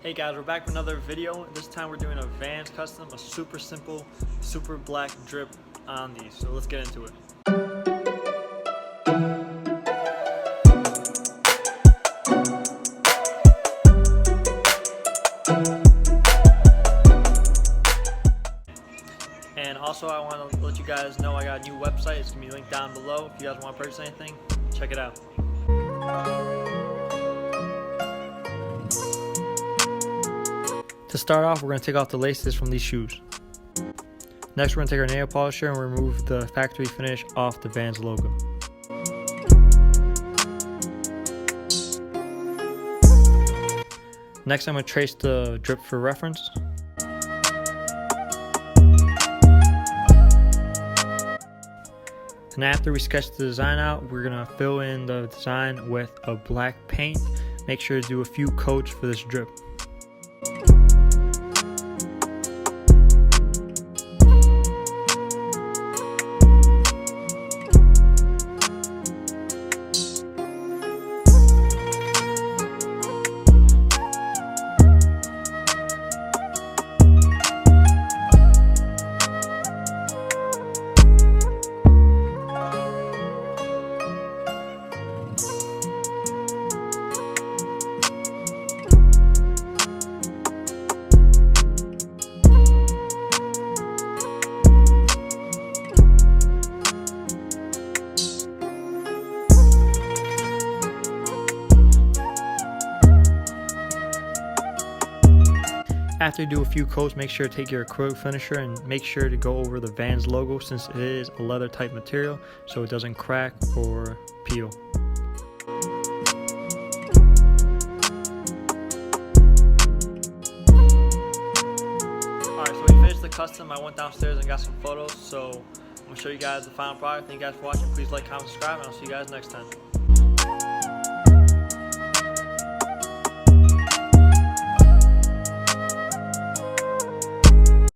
Hey guys, we're back with another video. This time we're doing a Vans custom, a super simple, super black drip on these. So let's get into it. And also I want to let you guys know I got a new website. It's going to be linked down below. If you guys want to purchase anything, check it out. To start off, we're going to take off the laces from these shoes. Next, we're going to take our nail polisher and remove the factory finish off the Vans logo. Next, I'm going to trace the drip for reference. And after we sketch the design out, we're going to fill in the design with a black paint. Make sure to do a few coats for this drip. After you do a few coats, make sure to take your acrylic finisher and make sure to go over the Vans logo since it is a leather type material so it doesn't crack or peel. Alright, so we finished the custom. I went downstairs and got some photos, so I'm going to show you guys the final product. Thank you guys for watching. Please like, comment, subscribe, and I'll see you guys next time.